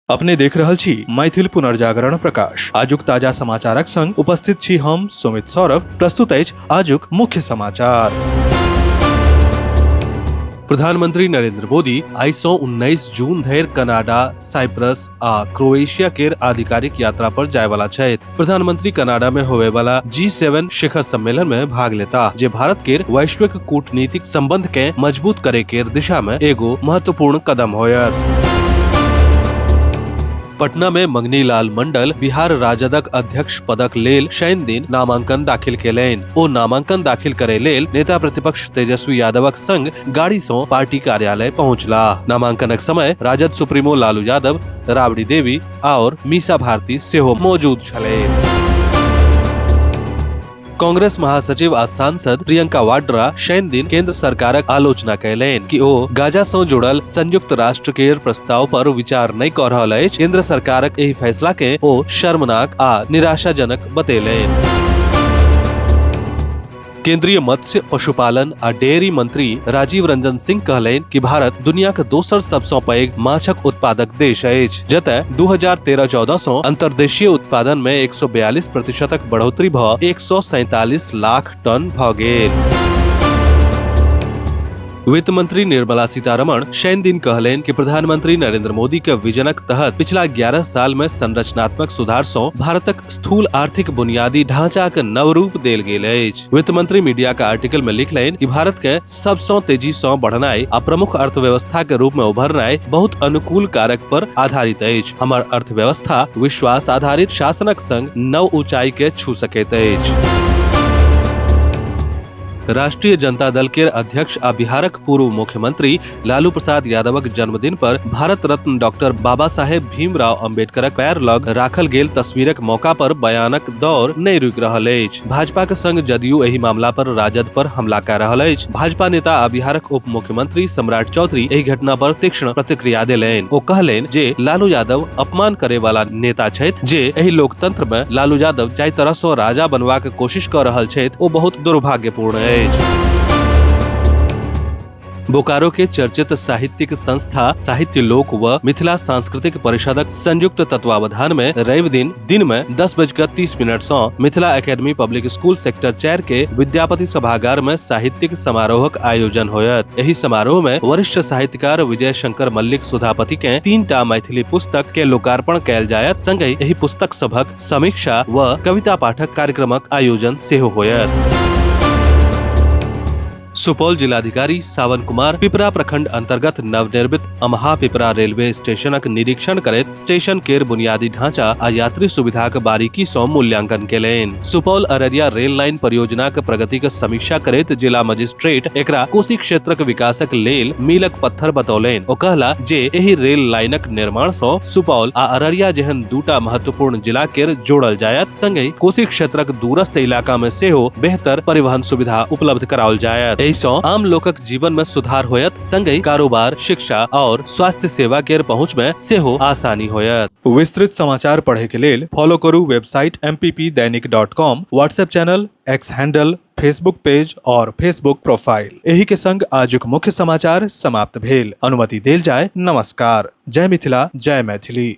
अपने देख रहल छी मैथिल पुनर्जागरण प्रकाश। आजुक ताजा समाचारक संग उपस्थित छी हम सुमित सौरभ। प्रस्तुत अछि आजुक मुख्य समाचार। प्रधानमंत्री नरेंद्र मोदी आइ सँ 19 जून धरि कनाडा, साइप्रस आ क्रोएशिया केर आधिकारिक यात्रा पर जाय वाला छथि। प्रधानमंत्री कनाडा में होवे वाला G7 शिखर सम्मेलन में भाग लेता, जे भारत केर वैश्विक कूटनीतिक संबंध के मजबूत करे केर दिशा में एगो महत्वपूर्ण कदम होयत। पटना में मंगनी लाल मंडल बिहार राजदक अध्यक्ष पदक लेल शनि दिन नामांकन दाखिल केलनि। ओ नामांकन दाखिल करे लेल नेता प्रतिपक्ष तेजस्वी यादवक संग गाड़ी सँ पार्टी कार्यालय पहुंचलाह। नामांकनक समय राजद सुप्रीमो लालू यादव, राबड़ी देवी और मीसा भारती सेहो मौजूद छलाह। कांग्रेस महासचिव आ सांसद प्रियंका वाड्रा शनि दिन केंद्र सरकारक आलोचना कयलनि कि ओ गाजा सँ जुड़ल संयुक्त राष्ट्र केर प्रस्ताव पर विचार नहि कऽ रहल अछि। केंद्र सरकारक एहि फैसला के ओ शर्मनाक आ निराशाजनक बतेलनि। केंद्रीय मत्स्य, पशुपालन आ डेयरी मंत्री राजीव रंजन सिंह कहलनि कि भारत दुनियाक दोसर सबसँ पैघ माछक उत्पादक देश अछि, जतय 2013-14 सँ अंतर्देशीय उत्पादन में 142% बढ़ोतरी भऽ 147 लाख टन भऽ गेल। वित्त मंत्री निर्मला सीतारमण शनि दिन कहलनि कि प्रधानमंत्री नरेंद्र मोदी के विजनक तहत पिछला 11 साल में संरचनात्मक सुधार सँ भारतक स्थूल आर्थिक बुनियादी ढांचाक नव रूप देल गेल अछि। वित्त मंत्री मीडिया के आर्टिकल में लिखलनि कि भारत के सबसँ तेजी सँ बढ़नाइ आ प्रमुख अर्थव्यवस्था के रूप में उभरनाइ बहुत अनुकूल कारक पर आधारित अछि। हमर अर्थव्यवस्था विश्वास आधारित शासनक संग नव ऊंचाई के छू सकैत अछि। राष्ट्रीय जनता दल के अध्यक्ष आ बिहारक पूर्व मुख्यमंत्री लालू प्रसाद यादवक जन्मदिन पर भारत रत्न डॉक्टर बाबा साहेब भीमराव अम्बेडकरक पैर लग राखल गेल तस्वीरक मौका पर बयानक दौर नहि रुकि रहल अछि। भाजपा के संग जदयू एहि मामला पर राजद पर हमला कय रहल अछि। भाजपा नेता आ बिहारक उप मुख्यमंत्री सम्राट चौधरी एहि घटना पर तीक्ष्ण प्रतिक्रिया देलनि। ओ कहलनि जे लालू यादव अपमान करे वाला नेता छथि, जे एहि लोकतंत्र में लालू यादव जाहि तरह सँ राजा बनबाक कोशिश कऽ रहल छथि ओ बहुत दुर्भाग्यपूर्ण अछि। बोकारो के चर्चित साहित्यिक संस्था साहित्य लोक व मिथिला सांस्कृतिक परिषदक संयुक्त तत्वावधान में रवि दिन में 10:30 सँ Mithila academy public school sector 4 के विद्यापति सभागार में साहित्यिक समारोहक आयोजन होयत। एहि समारोह में वरिष्ठ साहित्यकार विजय शंकर मल्लिक सुधापति के 3टा मैथिली पुस्तक के लोकार्पण कयल जायत। संगहि एहि पुस्तक सभक समीक्षा व कविता पाठक कार्यक्रमक आयोजन सेहो होयत। सुपौल जिलाधिकारी सावन कुमार पिपरा प्रखंड अंतर्गत नवनिर्मित अमहा पिपरा रेलवे स्टेशनक निरीक्षण करैत स्टेशन केर बुनियादी ढांचा आ यात्री सुविधाक बारीकी सँ मूल्यांकन केलनि। सुपौल अररिया रेल लाइन परियोजनाक प्रगतिक समीक्षा करैत जिला मजिस्ट्रेट एकरा कोसी क्षेत्रक विकासक लेल मीलक पत्थर बतौलनि। ओ कहला जे एहि रेल लाइनक निर्माण सँ सुपौल आ अररिया जेहन दूटा महत्वपूर्ण जिला केर जोड़ल जायत। संगहि कोसी क्षेत्रक दूरस्थ इलाका में सेहो बेहतर परिवहन सुविधा उपलब्ध कराओल जायत। एहि सँ आम लोकक जीवन में सुधार होयत। संगहि कारोबार, शिक्षा और स्वास्थ्य सेवा केर पहुंच में सेहो आसानी होयत। विस्तृत समाचार पढ़े के लेल फॉलो करू website mppdainik.com, WhatsApp channel, x handle, Facebook page और फेसबुक प्रोफाइल। एही के संग आजुक मुख्य समाचार समाप्त भेल। अनुमति देल जाय। नमस्कार। जय मिथिला, जय मैथिली।